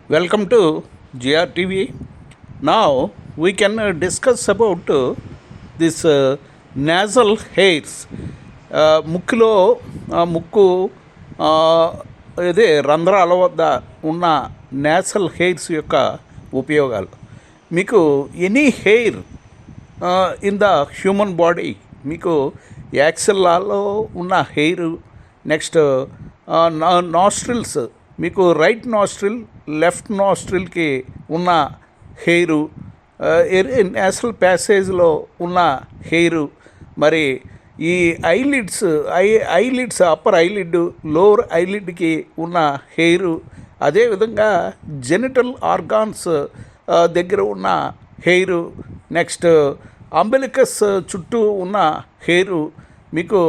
Welcome to GRTV. Now we can discuss about this nasal hairs. ముక్కులో ముక్కు ఇదే రంధ్రాల వద్ద ఉన్న నేసల్ హెయిర్స్ యొక్క ఉపయోగాలు. మీకు any hair in the human body, మీకు యాక్సిల్లాలో ఉన్న హెయిర్, నెక్స్ట్ నాస్ట్రిల్స్, మీకు రైట్ నాస్ట్రిల్ లెఫ్ట్ నాస్ట్రిల్కి ఉన్న హెయిరు, నేసల్ ప్యాసేజ్లో ఉన్న హెయిరు, మరి ఈ ఐలిడ్స్ అప్పర్ ఐలిడ్ లోవర్ ఐలిడ్కి ఉన్న హెయిరు, అదేవిధంగా జెనిటల్ ఆర్గాన్స్ దగ్గర ఉన్న హెయిరు, నెక్స్ట్ అంబెలికస్ చుట్టూ ఉన్న హెయిరు, మీకు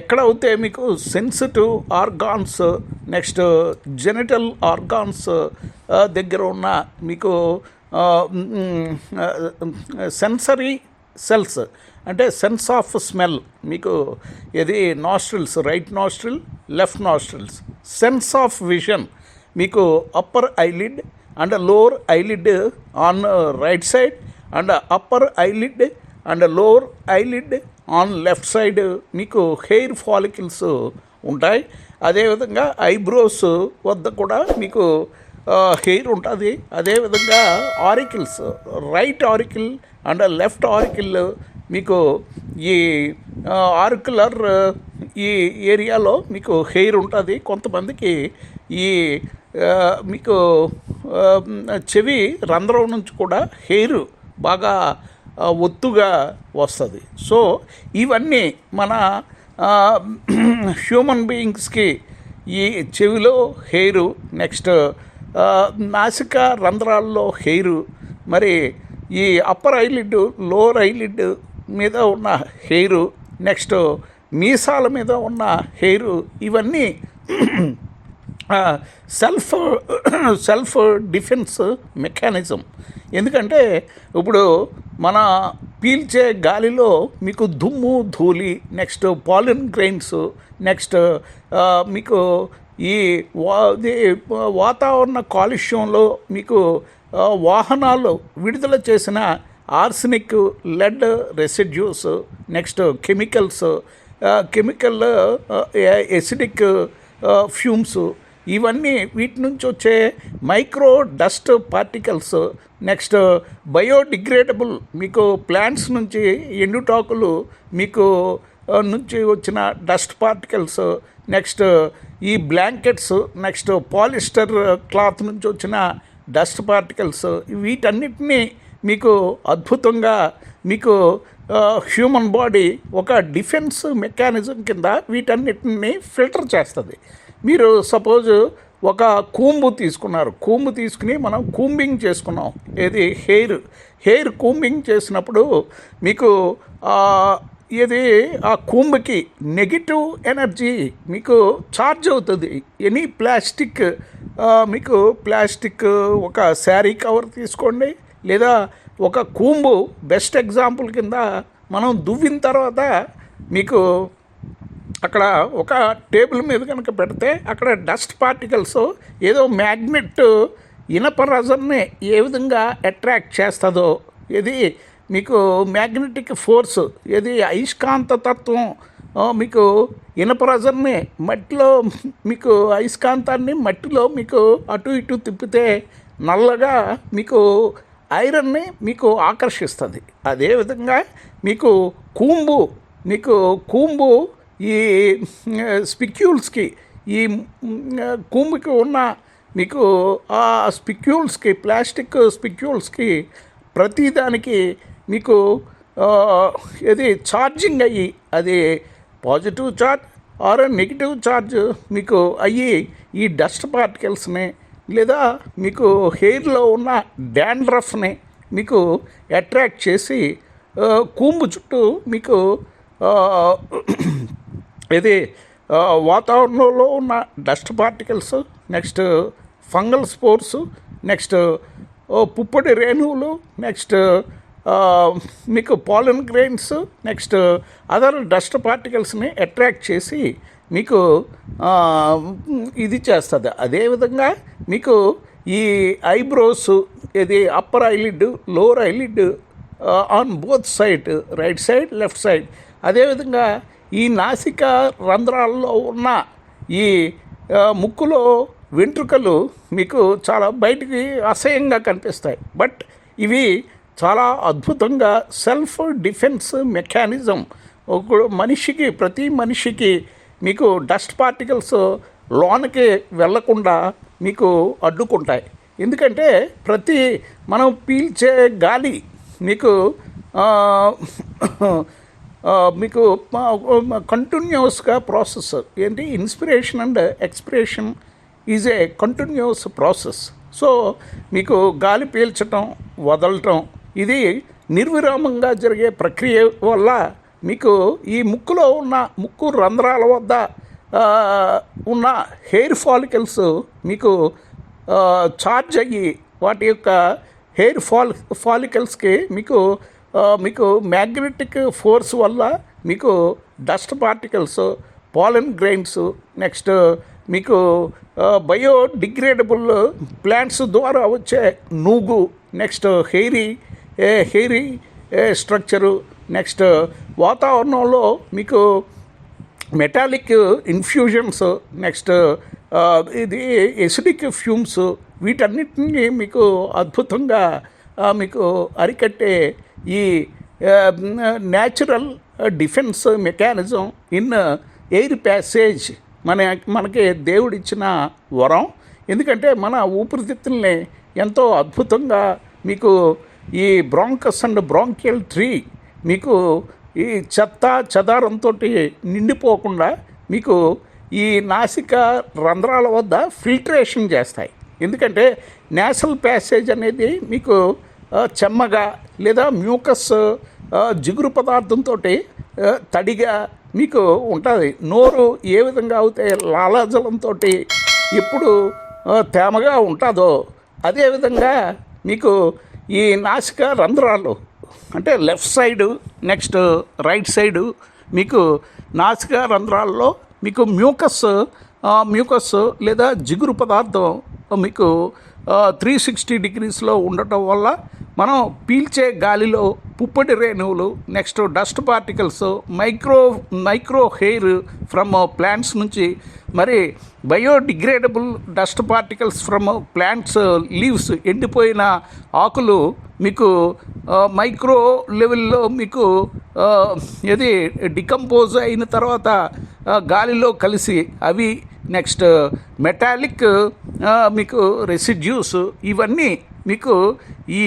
ఎక్కడ అయితే మీకు sensitive organs, next genital organs దగ్గర ఉన్న మీకు సెన్సరీ సెల్స్, అంటే సెన్స్ ఆఫ్ స్మెల్, మీకు ఇది nostrils, right nostril left nostrils. Sense of vision, మీకు upper eyelid and lower eyelid on right side and upper eyelid and lower eyelid on left side మీకు hair follicles ఉంటాయి. అదేవిధంగా eyebrows వద్ద కూడా మీకు hair ఉంటుంది. అదేవిధంగా auricles, right auricle and left auricle, మీకు ఈ ఆర్కులర్ ఈ ఏరియాలో మీకు హెయిర్ ఉంటుంది. కొంతమందికి ఈ మీకు చెవి రంధ్రం నుంచి కూడా హెయిర్ బాగా ఒత్తుగా వస్తుంది. సో ఇవన్నీ మన హ్యూమన్ బీయింగ్స్కి ఈ చెవిలో హెయిరు, నెక్స్ట్ నాసిక రంధ్రాల్లో హెయిరు, మరి ఈ అప్పర్ ఐలిడ్ లోవర్ ఐలిడ్ మీద ఉన్న హెయిరు, నెక్స్ట్ మీసాల మీద ఉన్న హెయిరు, ఇవన్నీ సెల్ఫ్ డిఫెన్స్ మెకానిజం. ఎందుకంటే ఇప్పుడు మన పీల్చే గాలిలో మీకు దుమ్ము ధూళి, నెక్స్ట్ పాలిన్ గ్రెయిన్స్, నెక్స్ట్ మీకు ఈ వాతావరణ కాలుష్యంలో మీకు వాహనాలు విడుదల చేసిన arsenic, lead residues, next chemical acidic fumes, ఇవన్నీ వీటి నుంచి వచ్చే micro dust particles, next biodegradable, మీకు ప్లాంట్స్ నుంచి ఎండుటాకులు మీకు నుంచి వచ్చిన డస్ట్ పార్టికల్స్, నెక్స్ట్ ఈ బ్లాంకెట్స్, నెక్స్ట్ పాలిస్టర్ క్లాత్ నుంచి వచ్చిన డస్ట్ పార్టికల్స్, వీటన్నిటినీ మీకు అద్భుతంగా మీకు హ్యూమన్ బాడీ ఒక డిఫెన్స్ మెకానిజం కింద వీటన్నిటిని ఫిల్టర్ చేస్తుంది. మీరు సపోజ్ ఒక కూంబు తీసుకుని మనం కూంబింగ్ చేసుకున్నాం, ఏది హెయిర్ కూంబింగ్ చేసినప్పుడు మీకు ఇది ఆ కూంబుకి నెగిటివ్ ఎనర్జీ మీకు ఛార్జ్ అవుతుంది. ఎనీ ప్లాస్టిక్, మీకు ప్లాస్టిక్ ఒక శారీ కవర్ తీసుకోండి, లేదా ఒక కూంబు బెస్ట్ ఎగ్జాంపుల్ కింద మనం దువ్విన తర్వాత మీకు అక్కడ ఒక టేబుల్ మీద కనుక పెడితే అక్కడ డస్ట్ పార్టికల్స్ ఏదో మ్యాగ్నెట్ ఇనప రజర్ని ఏ విధంగా అట్రాక్ట్ చేస్తుందో, ఇది మీకు మ్యాగ్నెటిక్ ఫోర్స్, ఇది అయస్కాంత తత్వం, మీకు ఇనప రజర్ని మట్టిలో, మీకు అయస్కాంతాన్ని మట్టిలో మీకు అటు ఇటు తిప్పితే నల్లగా మీకు ఐరన్ని మీకు ఆకర్షిస్తుంది. అదేవిధంగా మీకు కూంబు ఈ స్పిక్యూల్స్కి, ఈ కూంబుకి ఉన్న మీకు ఆ స్పిక్యూల్స్కి, ప్లాస్టిక్ స్పిక్యూల్స్కి ప్రతిదానికి మీకు ఇది ఛార్జింగ్ అయ్యి, అది positive charge or negative charge మీకు అయ్యి ఈ డస్ట్ పార్టికల్స్ని, లేదా మీకు హెయిర్లో ఉన్న డాండ్రఫ్ని మీకు అట్రాక్ట్ చేసి కూంబు చుట్టూ మీకు ఇది వాతావరణంలో ఉన్న dust particles, next fungal spores, next పుప్పొడి రేణువులు, నెక్స్ట్ మీకు pollen grains, next other dust పార్టికల్స్ని అట్రాక్ట్ చేసి మీకు ఇది చేస్తుంది. అదేవిధంగా మీకు ఈ ఐబ్రోస్, ఇది upper eyelid, lower eyelid on both side, right side, left side. అదేవిధంగా ఈ నాసిక రంధ్రాల్లో ఉన్న ఈ ముక్కులో వెంట్రుకలు మీకు చాలా బయటికి అసహ్యంగా కనిపిస్తాయి. బట్ ఇవి చాలా అద్భుతంగా సెల్ఫ్ డిఫెన్స్ మెకానిజం. ఒక మనిషికి, ప్రతి మనిషికి మీకు డస్ట్ పార్టికల్స్ లోనకి వెళ్లకుండా మీకు అడ్డుకుంటాయి. ఎందుకంటే మనం పీల్చే గాలి మీకు మీకు కంటిన్యూస్గా ప్రాసెస్ ఏంటి, inspiration and expiration is a continuous process. So మీకు గాలి పీల్చటం, వదలటం ఇది నిర్విరామంగా జరిగే ప్రక్రియ వల్ల మీకు ఈ ముక్కులో ఉన్న ముక్కు రంధ్రాల వద్ద ఉన్న హెయిర్ ఫాలికల్స్ మీకు చార్జ్ అయ్యి వాటి యొక్క హెయిర్ ఫాలికల్స్కి మీకు మ్యాగ్నెటిక్ ఫోర్స్ వల్ల మీకు డస్ట్ పార్టికల్స్, పాలన్ గ్రెయిన్స్, నెక్స్ట్ మీకు బయోడిగ్రేడబుల్ ప్లాంట్స్ ద్వారా వచ్చే నూగు, నెక్స్ట్ హెయిరీ స్ట్రక్చరు, నెక్స్ట్ వాతావరణంలో మీకు మెటాలిక్ ఇన్ఫ్యూజన్స్, నెక్స్ట్ ఇది ఎసిడిక్ ఫ్యూమ్స్, వీటన్నిటిని మీకు అద్భుతంగా మీకు అరికట్టే ఈ natural defence mechanism in air passage మనకి దేవుడిచ్చిన వరం. ఎందుకంటే మన ఊపిరితిత్తుల్ని ఎంతో అద్భుతంగా మీకు ఈ బ్రాంకస్ అండ్ బ్రాంకియల్ ట్రీ మీకు ఈ చెత్త చెదారంతో నిండిపోకుండా మీకు ఈ నాసిక రంధ్రాల వద్ద ఫిల్టరేషన్ చేస్తాయి. ఎందుకంటే నేసల్ ప్యాసేజ్ అనేది మీకు చెమ్మగా లేదా మ్యూకస్ జిగురు పదార్థంతో తడిగా మీకు ఉంటుంది. నోరు ఏ విధంగా అయితే లాలాజలంతో ఎప్పుడు తేమగా ఉంటుందో అదేవిధంగా మీకు ఈ నాసిక రంధ్రాలు అంటే left side, next right side మీకు నాసిక రంధ్రాల్లో మీకు మ్యూకస్ లేదా జిగురు పదార్థం మీకు 360 డిగ్రీస్లో ఉండటం వల్ల మనం పీల్చే గాలిలో పుప్పటి రేణువులు, next dust particles, micro hair from plants నుంచి, మరి biodegradable dust particles from plants leaves, ఎండిపోయిన ఆకులు మీకు మైక్రో లెవెల్లో మీకు ఇది డికంపోజ్ అయిన తర్వాత గాలిలో కలిసి అవి, నెక్స్ట్ మెటాలిక్ మీకు రెసిడ్యూస్, ఇవన్నీ మీకు ఈ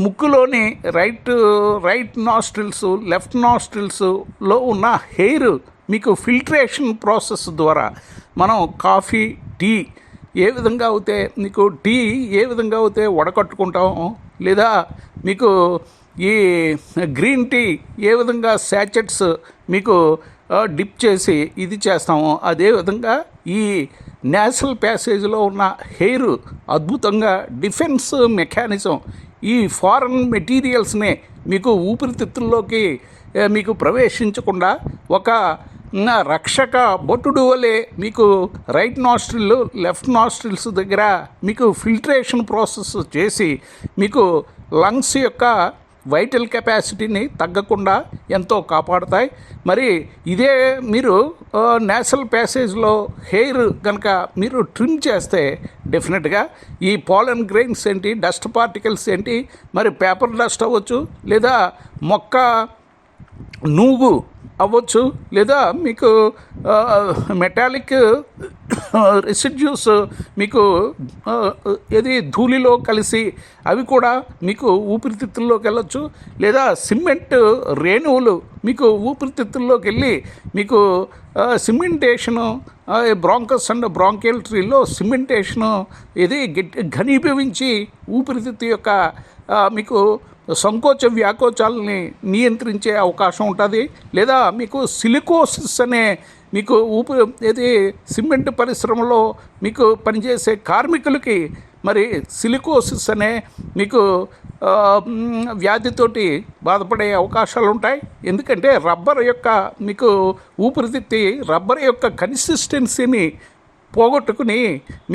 ముక్కులోని రైట్ నాస్ట్రిల్స్, లెఫ్ట్ నాస్ట్రిల్స్లో ఉన్న హెయిర్ మీకు ఫిల్టరేషన్ ప్రాసెస్ ద్వారా మనం కాఫీ, టీ ఏ విధంగా అయితే వడకట్టుకుంటామో, లేదా మీకు ఈ గ్రీన్ టీ ఏ విధంగా శాచెట్స్ మీకు డిప్ చేసి ఇది చేస్తామో, అదేవిధంగా ఈ నేసల్ ప్యాసేజ్లో ఉన్న హెయిర్ అద్భుతంగా డిఫెన్స్ మెకానిజం ఈ ఫారెన్ మెటీరియల్స్ని మీకు ఊపిరితిత్తుల్లోకి మీకు ప్రవేశించకుండా ఒక రక్షక బొట్టుడు వలె మీకు రైట్ నాస్ట్రిల్, లెఫ్ట్ నాస్ట్రిల్స్ దగ్గర మీకు ఫిల్టరేషన్ ప్రాసెస్ చేసి మీకు లంగ్స్ యొక్క వైటల్ కెపాసిటీని తగ్గకుండా ఎంతో కాపాడుతాయి. మరి ఇదే మీరు నేసల్ ప్యాసేజ్లో హెయిర్ కనుక మీరు ట్రిమ్ చేస్తే డెఫినెట్గా ఈ పాలన్ గ్రెయిన్స్ ఏంటి, డస్ట్ పార్టికల్స్ ఏంటి, మరి పేపర్ డస్ట్ అవ్వచ్చు, లేదా మొక్క నూగు అవ్వచ్చు, లేదా మీకు మెటాలిక్ రెసిడ్యూస్ మీకు ఏది ధూళిలో కలిసి అవి కూడా మీకు ఊపిరితిత్తుల్లోకి వెళ్ళొచ్చు, లేదా సిమెంట్ రేణువులు మీకు ఊపిరితిత్తుల్లోకి వెళ్ళి మీకు సిమెంటేషను, బ్రాంకస్ అండ్ బ్రాంకియల్ ట్రీలో సిమెంటేషను ఇది ఘనీభవించి ఊపిరితిత్తు యొక్క మీకు సంకోచ వ్యాకోచాలని నియంత్రించే అవకాశం ఉంటుంది. లేదా మీకు సిలికోసిస్ అనే మీకు సిమెంట్ పరిశ్రమలో మీకు పనిచేసే కార్మికులకి మరి సిలికోసిస్ అనే మీకు వ్యాధితోటి బాధపడే అవకాశాలు ఉంటాయి. ఎందుకంటే రబ్బర్ యొక్క మీకు రబ్బర్ యొక్క కన్సిస్టెన్సీని పోగొట్టుకుని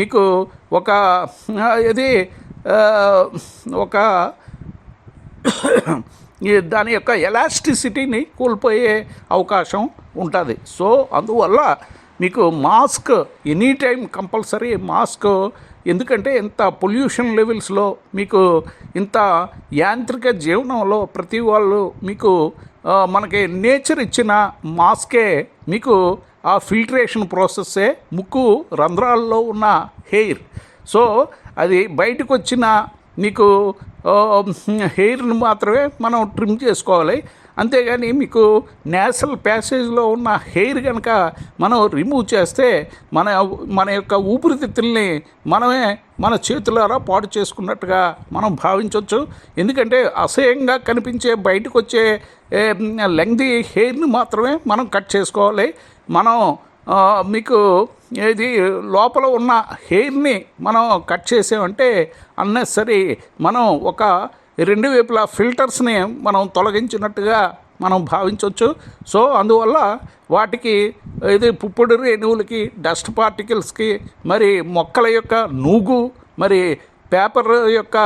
మీకు ఒక ఇది ఆ, ఒక దాని యొక్క ఎలాస్టిసిటీని కోల్పోయే అవకాశం ఉంటుంది. సో అందువల్ల మీకు mask any time compulsory mask, ఎందుకంటే ఇంత పొల్యూషన్ లెవెల్స్లో మీకు ఇంత యాంత్రిక జీవనంలో ప్రతి వాళ్ళు మీకు మనకి నేచర్ ఇచ్చిన మాస్కే మీకు ఆ ఫిల్టరేషన్ ప్రాసెస్సే ముక్కు రంధ్రాల్లో ఉన్న హెయిర్. సో అది బయటకు వచ్చిన మీకు హెయిర్ని మాత్రమే మనం ట్రిమ్ చేసుకోవాలి. అంతేగాని మీకు నేసల్ ప్యాసేజ్లో ఉన్న హెయిర్ కనుక మనం రిమూవ్ చేస్తే మన మన యొక్క ఊపిరితిత్తుల్ని మనమే మన చేతులారా పాడు చేసుకున్నట్టుగా మనం భావించవచ్చు. ఎందుకంటే అసహ్యంగా కనిపించే బయటకు వచ్చే లెంగ్తీ హెయిర్ని మాత్రమే మనం కట్ చేసుకోవాలి. మనం మీకు ఇది లోపల ఉన్న హెయిర్ని మనం కట్ చేసామంటే అన్నెసరీ మనం ఒక రెండు వైపులా ఫిల్టర్స్ని మనం తొలగించినట్టుగా మనం భావించవచ్చు. సో అందువల్ల వాటికి ఇది పుప్పొడి రేణువులకి, డస్ట్ పార్టికల్స్కి, మరి మొక్కల యొక్క నూగు, మరి పేపర్ యొక్క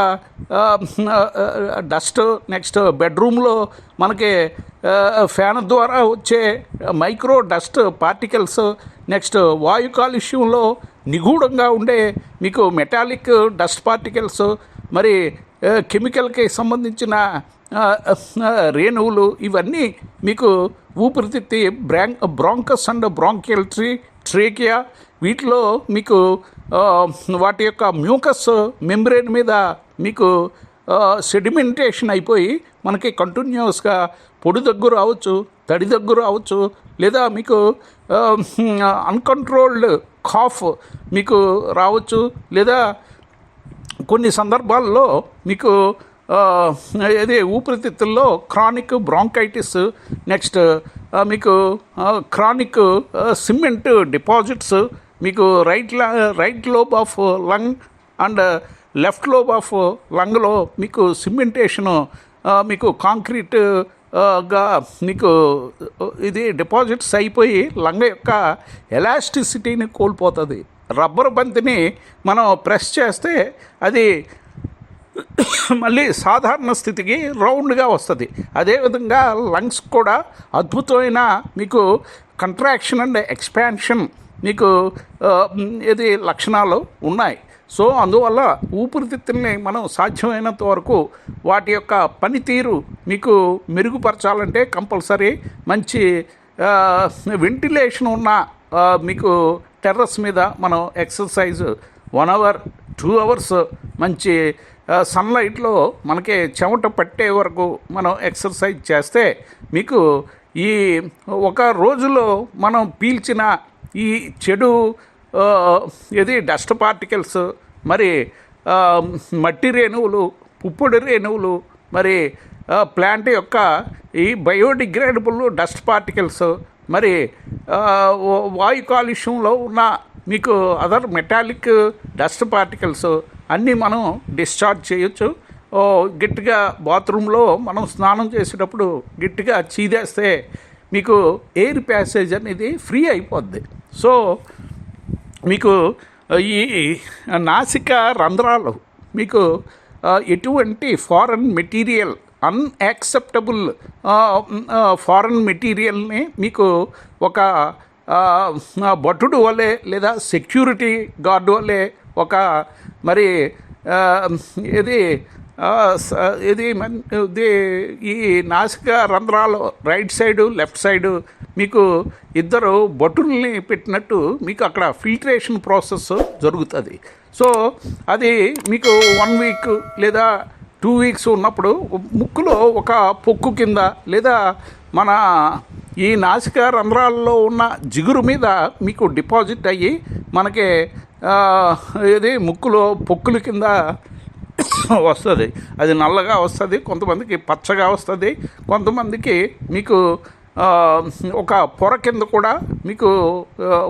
డస్ట్, నెక్స్ట్ బెడ్రూమ్లో మనకి ఫ్యాన్ ద్వారా వచ్చే మైక్రో డస్ట్ పార్టికల్స్, నెక్స్ట్ వాయు కాలుష్యంలో నిగూఢంగా ఉండే మీకు మెటాలిక్ డస్ట్ పార్టికల్స్, మరి కెమికల్కి సంబంధించిన రేణువులు, ఇవన్నీ మీకు ఊపిరితిత్తి బ్రాంకస్ అండ్ బ్రాంకియల్ ట్రేకియా, వీటిలో మీకు వాటి యొక్క మ్యూకస్ మెంబ్రేన్ మీద మీకు సెడిమెంటేషన్ అయిపోయి మనకి కంటిన్యూస్గా పొడి దగ్గు రావచ్చు, తడి దగ్గు రావచ్చు, లేదా మీకు అన్కంట్రోల్డ్ కాఫ్ మీకు రావచ్చు, లేదా కొన్ని సందర్భాల్లో మీకు ఇది ఊపిరితిత్తుల్లో క్రానిక్ బ్రాంకైటిస్, నెక్స్ట్ మీకు క్రానిక్ సిమెంట్ డిపాజిట్స్, మీకు right lobe of lung and left lobe of లంగ్లో మీకు సిమెంటేషను, మీకు కాంక్రీట్ గా మీకు ఇది డిపాజిట్స్ అయిపోయి లంగ్ యొక్క ఎలాస్టిసిటీని కోల్పోతుంది. రబ్బర్ బంతిని మనం ప్రెస్ చేస్తే అది మళ్ళీ సాధారణ స్థితికి రౌండ్గా వస్తుంది. అదేవిధంగా లంగ్స్ కూడా అద్భుతమైన మీకు కంట్రాక్షన్ అండ్ ఎక్స్పాన్షన్ మీకు ఇది లక్షణాలు ఉన్నాయి. సో అందువల్ల ఊపిరితిత్తుల్ని మనం సాధ్యమైనంత వరకు వాటి యొక్క పనితీరు మీకు మెరుగుపరచాలంటే కంపల్సరీ మంచి వెంటిలేషన్ ఉన్న మీకు టెర్రస్ మీద మనం ఎక్సర్సైజ్ 1 అవర్ 2 అవర్స్ మంచి సన్లైట్లో మనకి చెమట పట్టే వరకు మనం ఎక్సర్సైజ్ చేస్తే మీకు ఈ ఒక రోజులో మనం పీల్చిన ఈ చెడు ఇది డస్ట్ పార్టికల్స్, మరి మట్టి రేణువులు, పుప్పొడి రేణువులు, మరి ప్లాంట్ యొక్క ఈ బయోడిగ్రేడబుల్ డస్ట్ పార్టికల్స్, మరి వాయు కాలుష్యంలో ఉన్న మీకు అదర్ మెటాలిక్ డస్ట్ పార్టికల్స్ అన్నీ మనం డిశ్చార్జ్ చేయొచ్చు. గట్టిగా బాత్రూంలో మనం స్నానం చేసేటప్పుడు గట్టిగా చీదేస్తే మీకు ఎయిర్ ప్యాసేజ్ అనేది ఫ్రీ అయిపోద్ది. సో మీకు ఈ నాసిక రంధ్రాలు మీకు ఎటువంటి ఫారెన్ మెటీరియల్, అన్యాక్సెప్టబుల్ ఫారెన్ మెటీరియల్ని మీకు ఒక భటుడు వల్లే లేదా సెక్యూరిటీ గార్డు వల్లే ఒక మరి ఇది ఈ నాసిక రంధ్రాలు రైట్ సైడు లెఫ్ట్ సైడు మీకు ఇద్దరు భటుల్ని పెట్టినట్టు మీకు అక్కడ ఫిల్టరేషన్ ప్రాసెస్ జరుగుతుంది. సో అది మీకు 1 వీక్ లేదా 2 వీక్స్ ఉన్నప్పుడు ముక్కులో ఒక పొక్కు కింద లేదా మన ఈ నాసిక రంధ్రాల్లో ఉన్న జిగురు మీద మీకు డిపాజిట్ అయ్యి మనకి ఇది ముక్కులో పొక్కుల కింద వస్తుంది. అది నల్లగా వస్తుంది, కొంతమందికి పచ్చగా వస్తుంది, కొంతమందికి మీకు ఒక పొర కింద కూడా మీకు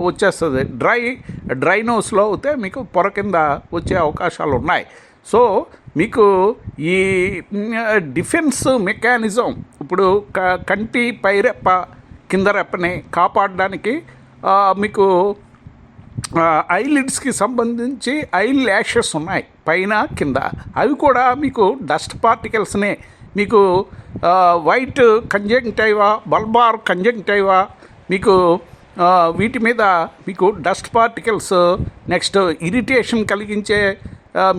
వచ్చేస్తుంది. డ్రై నోస్లో అయితే మీకు పొర కింద వచ్చే అవకాశాలు ఉన్నాయి. సో మీకు ఈ డిఫెన్స్ మెకానిజం ఇప్పుడు కంటి పైరెప్ప కింద రెప్పని కాపాడడానికి మీకు ఐలిడ్స్కి సంబంధించి ఐ ల్యాషెస్ ఉన్నాయి పైన కింద. అవి కూడా మీకు డస్ట్ పార్టికల్స్నే, మీకు వైట్ కంజంక్టైవా, బల్బార్ కంజంక్టైవా, మీకు వీటి మీద మీకు డస్ట్ పార్టికల్స్, నెక్స్ట్ ఇరిటేషన్ కలిగించే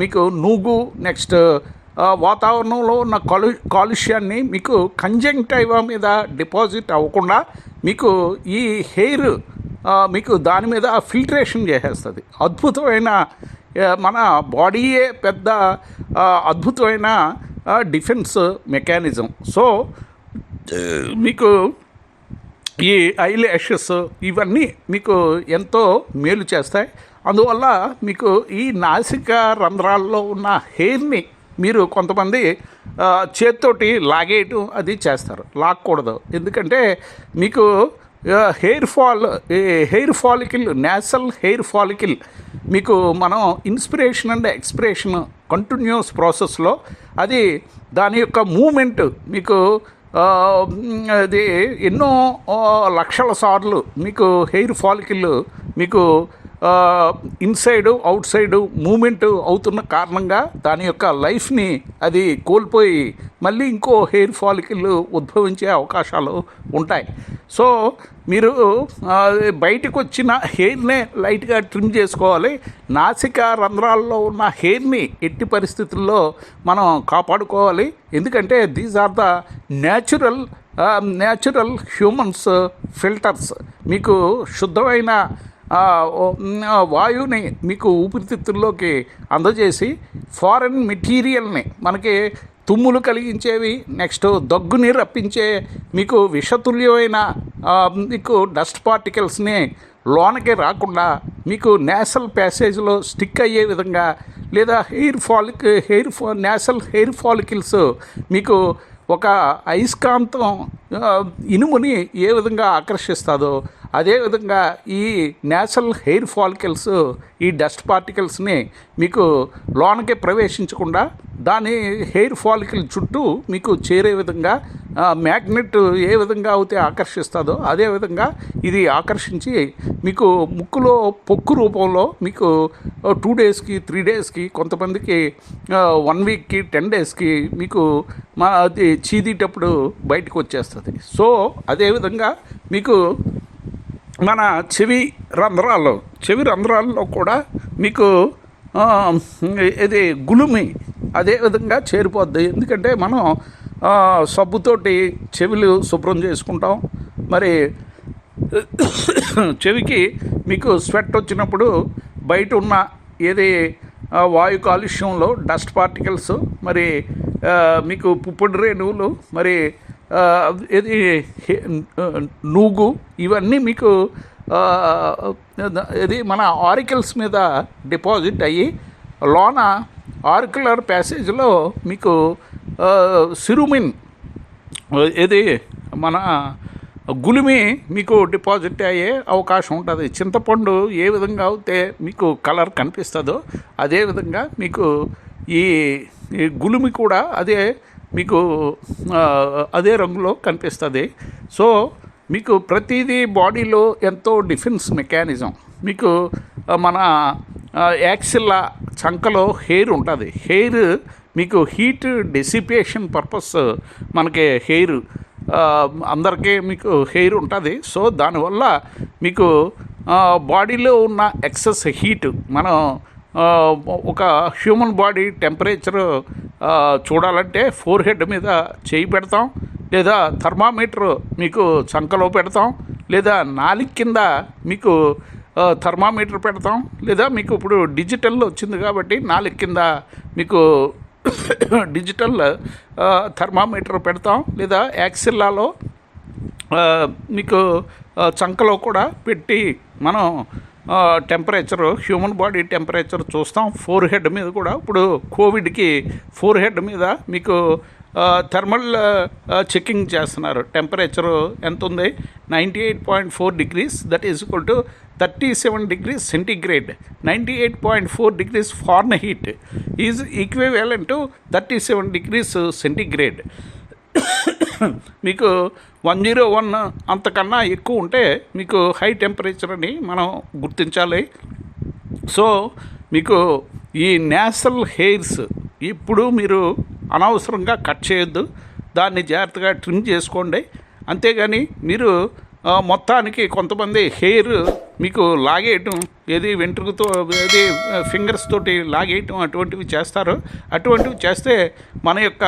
మీకు నూగు, నెక్స్ట్ వాతావరణంలో ఉన్న కాలుష్యాన్ని మీకు కంజంక్టైవా మీద డిపాజిట్ అవ్వకుండా మీకు ఈ హెయిర్ మీకు దాని మీద ఫిల్టరేషన్ చేసేస్తుంది. అద్భుతమైన మన బాడీయే పెద్ద అద్భుతమైన డిఫెన్స్ మెకానిజం. సో మీకు ఈ ఐ ల్యాషెస్ ఇవన్నీ మీకు ఎంతో మేలు చేస్తాయి. అందువల్ల మీకు ఈ నాసిక రంధ్రాల్లో ఉన్న హెయిర్ని మీరు కొంతమంది చేత్తోటి లాగేయటం అది చేస్తారు. లాక్కూడదు, ఎందుకంటే మీకు hair follicle, nasal hair follicle మీకు మనం ఇన్స్పిరేషన్ అండ్ ఎక్స్పిరేషన్ కంటిన్యూస్ ప్రాసెస్లో అది దాని యొక్క మూమెంట్ మీకు అది ఎన్నో లక్షల సార్లు మీకు హెయిర్ ఫాలికిల్ మీకు ఇన్సైడ్ అవుట్ సైడ్ మూమెంట్ అవుతున్న కారణంగా దాని యొక్క లైఫ్ని అది కోల్పోయి మళ్ళీ ఇంకో హెయిర్ ఫాలికిల్ ఉద్భవించే అవకాశాలు ఉంటాయి. సో మీరు బయటకు వచ్చిన హెయిర్నే లైట్గా ట్రిమ్ చేసుకోవాలి. నాసిక రంధ్రాల్లో ఉన్న హెయిర్ని ఎట్టి పరిస్థితుల్లో మనం కాపాడుకోవాలి. ఎందుకంటే these are the natural humans filters. మీకు శుద్ధమైన వాయువుని మీకు ఊపిరితిత్తుల్లోకి అందజేసి ఫారెన్ మెటీరియల్ని, మనకి తుమ్ములు కలిగించేవి, నెక్స్ట్ దగ్గుని రప్పించే మీకు విషతుల్యమైన మీకు డస్ట్ పార్టికల్స్ని లోనకి రాకుండా మీకు నేసల్ ప్యాసేజ్లో స్టిక్ అయ్యే విధంగా, లేదా నేసల్ హెయిర్ ఫాలికిల్స్ మీకు ఒక అయస్కాంతం ఇనుముని ఏ విధంగా ఆకర్షిస్తుందో అదేవిధంగా ఈ నేసల్ హెయిర్ ఫాలికల్స్ ఈ డస్ట్ పార్టికల్స్ని మీకు లోనకి ప్రవేశించకుండా దాని హెయిర్ ఫాలికల్ చుట్టూ మీకు చేరే విధంగా మ్యాగ్నెట్ ఏ విధంగా అయితే ఆకర్షిస్తుందో అదేవిధంగా ఇది ఆకర్షించి మీకు ముక్కులో పొక్కు రూపంలో మీకు 2 డేస్కి 3 డేస్కి, కొంతమందికి 1 వీక్కి 10 డేస్కి మీకు అది చీదేటప్పుడు బయటకు వచ్చేస్తుంది. సో అదేవిధంగా మీకు మన చెవి రంధ్రాల్లో కూడా మీకు ఇది గులుమి అదేవిధంగా చేరిపోద్ది. ఎందుకంటే మనం సబ్బుతోటి చెవులు శుభ్రం చేసుకుంటాం. మరి చెవికి మీకు స్వెట్ వచ్చినప్పుడు బయట ఉన్న ఏది వాయు కాలుష్యంలో డస్ట్ పార్టికల్స్, మరి మీకు పుప్పొడి రేణువులు, మరి ఇది నూగు, ఇవన్నీ మీకు ఇది మన ఆరికల్స్ మీద డిపాజిట్ అయ్యి లోన ఆరికులర్ ప్యాసేజ్లో మీకు సిరుమిన్ ఇది మన గులిమి మీకు డిపాజిట్ అయ్యే అవకాశం ఉంటుంది. చింతపండు ఏ విధంగా అయితే మీకు కలర్ కనిపిస్తుందో అదేవిధంగా మీకు ఈ గులిమి కూడా అదే మీకు అదే రంగులో కనిపిస్తుంది. సో మీకు ప్రతిదీ బాడీలో ఎంతో డిఫెన్స్ మెకానిజం. మీకు మన యాక్సిల్లా చంకలో హెయిర్ ఉంటుంది. హెయిర్ మీకు హీట్ డెసిపేషన్ పర్పస్ మనకి హెయిర్ అందరికీ మీకు హెయిర్ ఉంటుంది. సో దానివల్ల మీకు బాడీలో ఉన్న ఎక్సెస్ హీట్ మనం ఒక హ్యూమన్ బాడీ టెంపరేచర్ చూడాలంటే ఫోర్ హెడ్ మీద చేయి పెడతాం, లేదా థర్మామీటర్ మీకు చంకలో పెడతాం, లేదా నాలుగు కింద మీకు థర్మామీటర్ పెడతాం, లేదా మీకు ఇప్పుడు డిజిటల్ వచ్చింది కాబట్టి నాలుగు కింద మీకు డిజిటల్ థర్మామీటర్ పెడతాం, లేదా యాక్సిల్లాలో మీకు చంకలో కూడా పెట్టి మనం టెంపరేచర్ హ్యూమన్ బాడీ టెంపరేచర్ చూస్తాం. ఫోర్ హెడ్ మీద కూడా ఇప్పుడు కోవిడ్కి ఫోర్ హెడ్ మీద మీకు థర్మల్ చెకింగ్ చేస్తున్నారు. టెంపరేచరు ఎంత ఉంది? 98.4 degrees, that is equal to 37 degrees centigrade. 98.4 degrees Fahrenheit is equivalent to 37 degrees centigrade. మీకు 101 అంతకన్నా ఎక్కువ ఉంటే మీకు హై టెంపరేచర్ అని మనం గుర్తించాలి. సో మీకు ఈ నేసల్ హెయిర్స్ ఇప్పుడు మీరు అనవసరంగా కట్ చేయొద్దు, దాన్ని జాగ్రత్తగా ట్రిమ్ చేసుకోండి. అంతేగాని మీరు మొత్తానికి కొంతమంది హెయిర్ మీకు లాగేయటం, ఏది వెంట్రుకతో, ఏది ఫింగర్స్ తోటి లాగేయటం అటువంటివి చేస్తారు. అటువంటివి చేస్తే మన యొక్క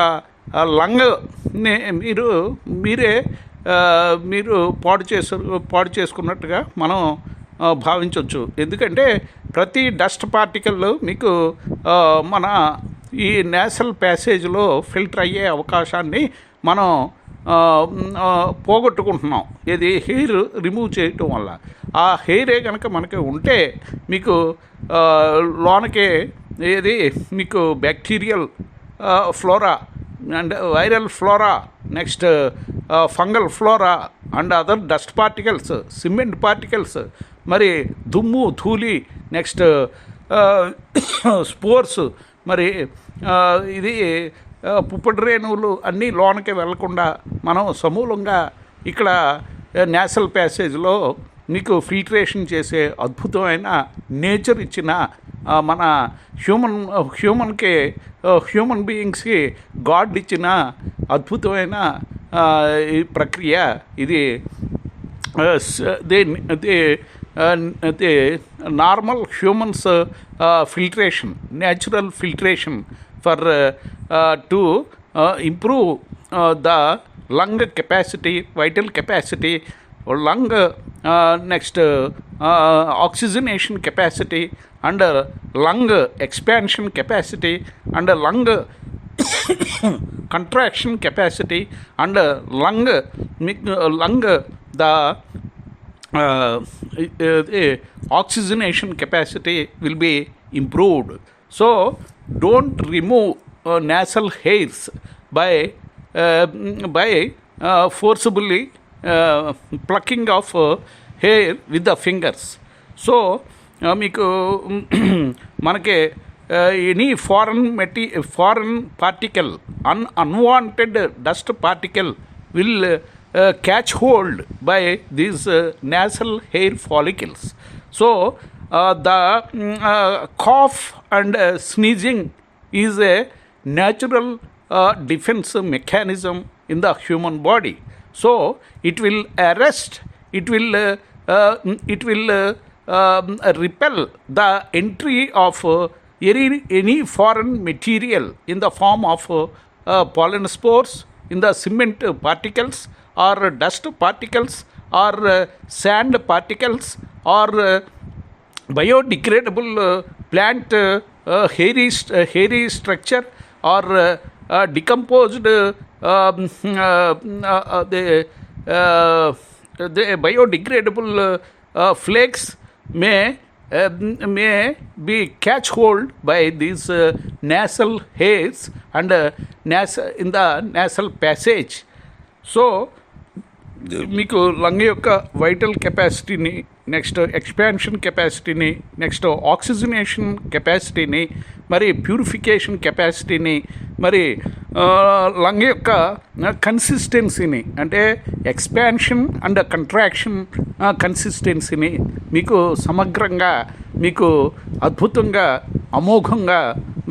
లంగ్ని మీరే మీరు పాడు చేసుకున్నట్టుగా మనం భావించవచ్చు. ఎందుకంటే ప్రతి డస్ట్ పార్టికల్ మీకు మన ఈ నేసల్ ప్యాసేజ్లో ఫిల్టర్ అయ్యే అవకాశాన్ని మనం పోగొట్టుకుంటున్నాం. ఇది హెయిర్ రిమూవ్ చేయటం వల్ల. ఆ హెయిరే కనుక మనకి ఉంటే మీకు లోనకే ఏది మీకు bacterial flora and viral flora, next fungal flora and other dust particles, cement particles, మరి దుమ్ము ధూళి, నెక్స్ట్ స్పోర్స్, మరి ఇది పుప్పటి రేణువులు అన్నీ లోనకి వెళ్లకుండా మనం సమూలంగా ఇక్కడ నేసల్ ప్యాసేజ్లో మీకు ఫిల్టరేషన్ చేసే అద్భుతమైన నేచర్ ఇచ్చిన మన హ్యూమన్ బీయింగ్స్కి గాడ్ ఇచ్చిన అద్భుతమైన ఈ ప్రక్రియ ఇది. The normal humans filtration, natural filtration for to improve the lung capacity, vital capacity, or lung next oxygenation capacity, and lung expansion capacity, and lung contraction capacity, and lung the oxygenation capacity will be improved. So don't remove nasal hairs by forcibly plucking of hair with the fingers. So మీకు మనకి any foreign particle, unwanted dust particle will catch hold by these nasal hair follicles. So the cough and sneezing is a natural defense mechanism in the human body. So it will arrest, it will repel the entry of any foreign material in the form of pollen spores, in the cement particles, or dust particles, or sand particles, or biodegradable plant hairy structure, or decomposed the biodegradable flakes may be catch hold by these nasal hairs and in the nasal passage. So మీకు lung యొక్క vital కెపాసిటీని, next expansion కెపాసిటీని, next oxygenation కెపాసిటీని, మరి purification కెపాసిటీని, మరి lung యొక్క కన్సిస్టెన్సీని, అంటే ఎక్స్పాన్షన్ అండ్ కంట్రాక్షన్ కన్సిస్టెన్సీని మీకు సమగ్రంగా, మీకు అద్భుతంగా, అమోఘంగా,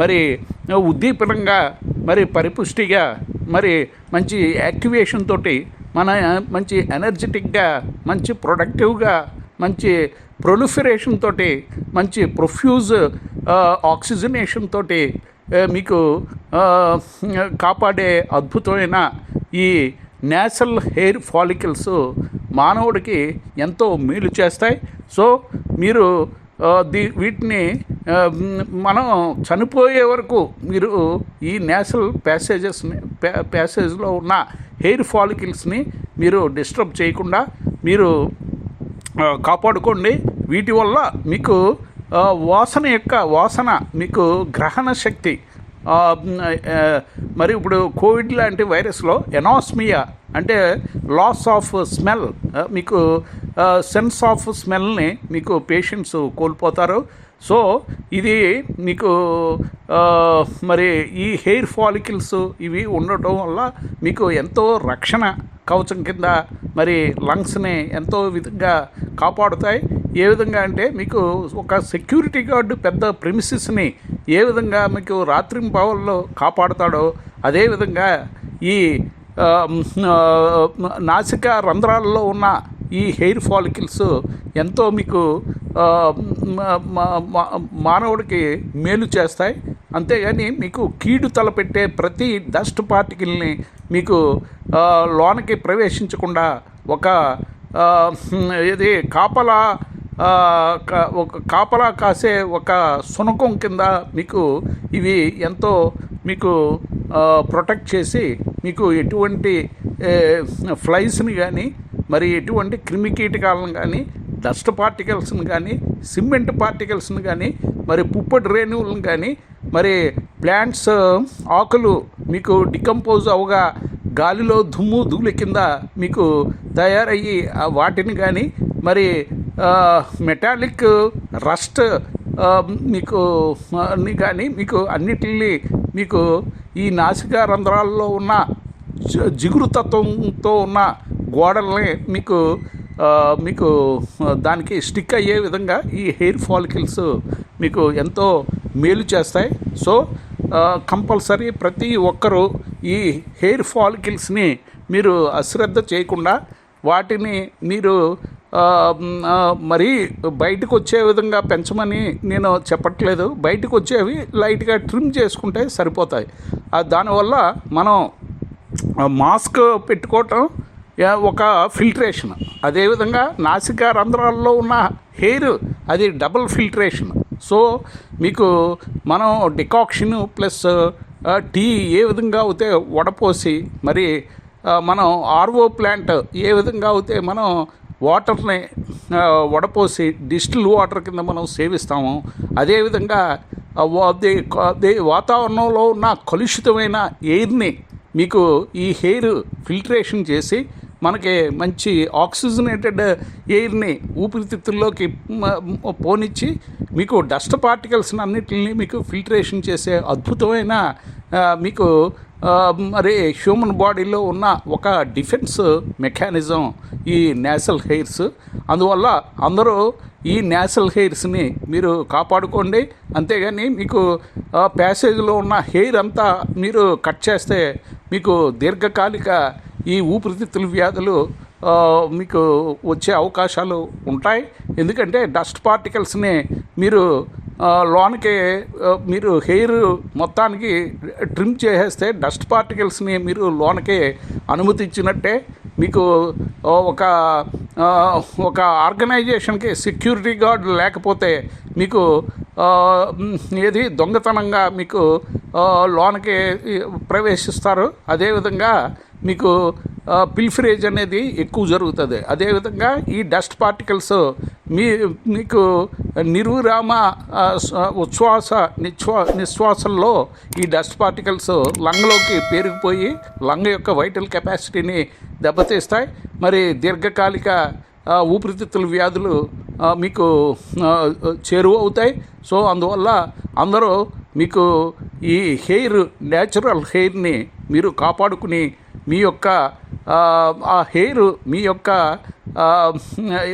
మరి ఉద్దీపనంగా, మరి పరిపుష్టిగా, మరి మంచి యాక్టివేషన్ తోటి, మన మంచి ఎనర్జెటిక్గా, మంచి ప్రొడక్టివ్గా, మంచి ప్రొలిఫరేషన్ తోటి, మంచి ప్రొఫ్యూజ్ ఆక్సిజనేషన్ తోటి మీకు కాపాడే అద్భుతమైన ఈ నేసల్ హెయిర్ ఫాలికల్స్ మానవుడికి ఎంతో మేలు చేస్తాయి. సో మీరు వీటిని మనం చనిపోయే వరకు మీరు ఈ నేసల్ ప్యాసేజ్లో ఉన్న హెయిర్ ఫాలికల్స్ని మీరు డిస్టర్బ్ చేయకుండా మీరు కాపాడుకోండి. వీటి వల్ల మీకు వాసన మీకు గ్రహణ శక్తి, మరి ఇప్పుడు కోవిడ్ లాంటి వైరస్లో ఎనాస్మియా అంటే లాస్ ఆఫ్ స్మెల్, మీకు సెన్స్ ఆఫ్ స్మెల్ని మీకు పేషెంట్స్ కోల్పోతారు. సో ఇది మీకు మరి ఈ హెయిర్ ఫాలికల్స్ ఇవి ఉండటం వల్ల మీకు ఎంతో రక్షణ కవచం కింద మరి లంగ్స్ని ఎంతో విధంగా కాపాడుతాయి. ఏ విధంగా అంటే మీకు ఒక సెక్యూరిటీ గార్డు పెద్ద ప్రిమిసెస్ని ఏ విధంగా మీకు రాత్రింబవళ్ళు కాపాడుతాడో అదేవిధంగా ఈ నాసిక రంధ్రాలలో ఉన్న ఈ హెయిర్ ఫాలికల్స్ ఎంతో మీకు మానవుడికి మేలు చేస్తాయి. అంతేగాని మీకు కీడు తలపెట్టే ప్రతి డస్ట్ పార్టికల్ని మీకు లోనకి ప్రవేశించకుండా ఒక ఇది కాపలా కాసే ఒక శునకం కింద మీకు ఇవి ఎంతో మీకు ప్రొటెక్ట్ చేసి మీకు ఎటువంటి ఫ్లైస్ని కానీ మరి ఎటువంటి క్రిమికీటకాలను కానీ డస్ట్ పార్టికల్స్ని కానీ సిమెంట్ పార్టికల్స్ని కానీ మరి పుప్పటి రేణువులను కానీ మరి ప్లాంట్స్ ఆకులు మీకు డికంపోజ్ అవగా గాలిలో దుమ్ము ధూళి కింద మీకు తయారయ్యి వాటిని కానీ మరి మెటాలిక్ రస్ట్ మీకు కానీ మీకు అన్నిటిని మీకు ఈ నాసికా రంధ్రాల్లో ఉన్న జిగురు తత్వంతో ఉన్న గోడల్ని మీకు దానికి స్టిక్ అయ్యే విధంగా ఈ హెయిర్ ఫాలికల్స్ మీకు ఎంతో మేలు చేస్తాయి. సో కంపల్సరీ ప్రతి ఒక్కరూ ఈ హెయిర్ ఫాలికల్స్ని మీరు అశ్రద్ధ చేయకుండా వాటిని మీరు మరీ బయటకు వచ్చే విధంగా పెంచమని నేను చెప్పట్లేదు. బయటకు వచ్చేవి లైట్గా ట్రిమ్ చేసుకుంటే సరిపోతాయి. దానివల్ల మనం మాస్క్ పెట్టుకోవటం ఒక ఫిల్టరేషన్, అదేవిధంగా నాసికా రంధ్రాల్లో ఉన్న హెయిర్ అది డబుల్ ఫిల్టరేషన్. సో మీకు మనం డికాక్షన్ ప్లస్ టీ ఏ విధంగా అయితే వడపోసి మరి మనం ఆర్ఓ ప్లాంట్ ఏ విధంగా అయితే మనం వాటర్ని వడపోసి డిస్టిల్ వాటర్ కింద మనం సేవిస్తాము, అదేవిధంగా వాతావరణంలో ఉన్న కలుషితమైన ఎయిర్ని మీకు ఈ హెయిర్ ఫిల్టరేషన్ చేసి మనకి మంచి ఆక్సిజనేటెడ్ ఎయిర్ని ఊపిరితిత్తుల్లోకి పోనిచ్చి మీకు డస్ట్ పార్టికల్స్ని అన్నిటిని మీకు ఫిల్టరేషన్ చేసే అద్భుతమైన మీకు మరి హ్యూమన్ బాడీలో ఉన్న ఒక డిఫెన్స్ మెకానిజం ఈ నేసల్ హెయిర్స్. అందువల్ల అందరూ ఈ నేసల్ హెయిర్స్ని మీరు కాపాడుకోండి. అంతేగాని మీకు ప్యాసేజ్లో ఉన్న హెయిర్ అంతా మీరు కట్ చేస్తే మీకు దీర్ఘకాలిక ఈ ఊపిరితిత్తుల వ్యాధులు మీకు వచ్చే అవకాశాలు ఉంటాయి. ఎందుకంటే డస్ట్ పార్టికల్స్ని మీరు లోనికి మీరు హెయిర్ మొత్తానికి ట్రిమ్ చేసేస్తే డస్ట్ పార్టికల్స్ని మీరు లోనికి అనుమతి ఇచ్చినట్టే. మీకు ఒక ఆర్గనైజేషన్కి సెక్యూరిటీ గార్డ్ లేకపోతే మీకు ఏది దొంగతనంగా మీకు లోనికి ప్రవేశిస్తారు. అదేవిధంగా మీకు పిల్ఫరేజ్ అనేది ఎక్కువ జరుగుతుంది. అదేవిధంగా ఈ డస్ట్ పార్టికల్స్ మీకు నిర్విరామ నిశ్వాసంలో ఈ డస్ట్ పార్టికల్స్ లంగ్లోకి పేరుకుపోయి లంగ్ యొక్క వైటల్ కెపాసిటీని దెబ్బతీస్తాయి. మరి దీర్ఘకాలిక ఊపిరితిత్తుల వ్యాధులు మీకు చేరువ అవుతాయి. సో అందువల్ల అందరూ మీకు ఈ హెయిర్ న్యాచురల్ హెయిర్ని మీరు కాపాడుకుని మీ యొక్క ఆ హెయిర్ మీ యొక్క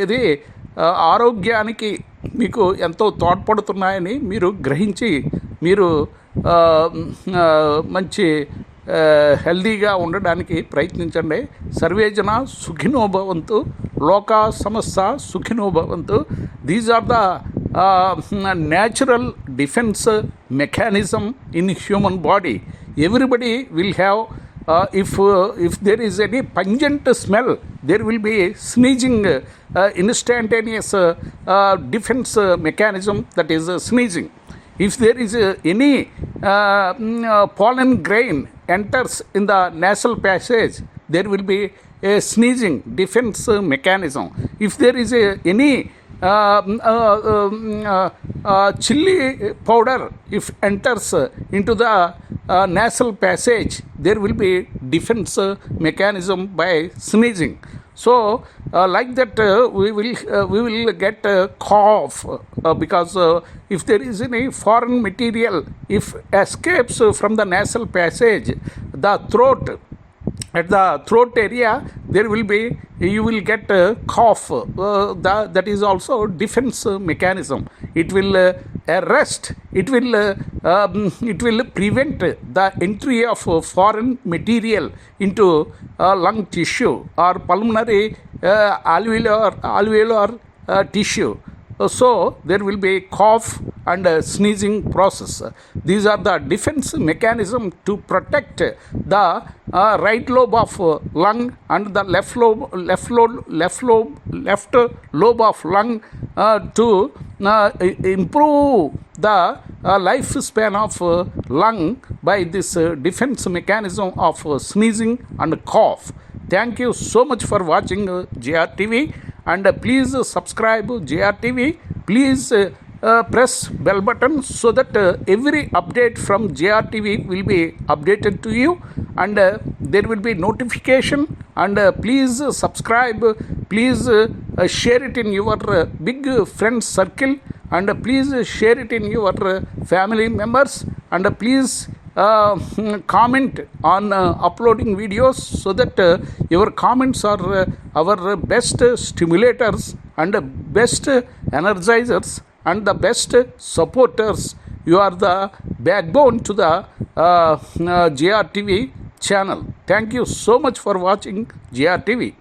ఇది ఆరోగ్యానికి మీకు ఎంతో తోడ్పడుతున్నాయని మీరు గ్రహించి మీరు మంచి హెల్దీగా ఉండడానికి ప్రయత్నించండి. సర్వేజన సుఖినో భవంతు, లోకా సమస్త సుఖినో భవంతు. These are the natural defense mechanism in human body. Everybody will have if there is any pungent smell, there will be sneezing, instantaneous defense mechanism, that is sneezing. If there is any pollen grain enters in the nasal passage, there will be a sneezing defense mechanism. If there is any chili powder if enters into the nasal passage, there will be defense mechanism by sneezing. So like that we will get cough because if there is any foreign material if escapes from the nasal passage, the throat at the throat area there will be, you will get cough, that is also defense mechanism. It will arrest, it will prevent the entry of foreign material into lung tissue or pulmonary alveolar tissue. So there will be cough and sneezing process. These are the defense mechanism to protect the right lobe of lung and the left lobe of lung to improve the lifespan of lung by this defense mechanism of sneezing and cough. Thank you so much for watching JRTV, and please subscribe JRTV. Please press bell button so that every update from JRTV will be updated to you, and there will be notification. And please subscribe, please share it in your big friend circle, and please share it in your family members, and please comment on uploading videos, so that your comments are our best stimulators and best energizers and the best supporters. You are the backbone to the JRTV channel. Thank you so much for watching JRTV.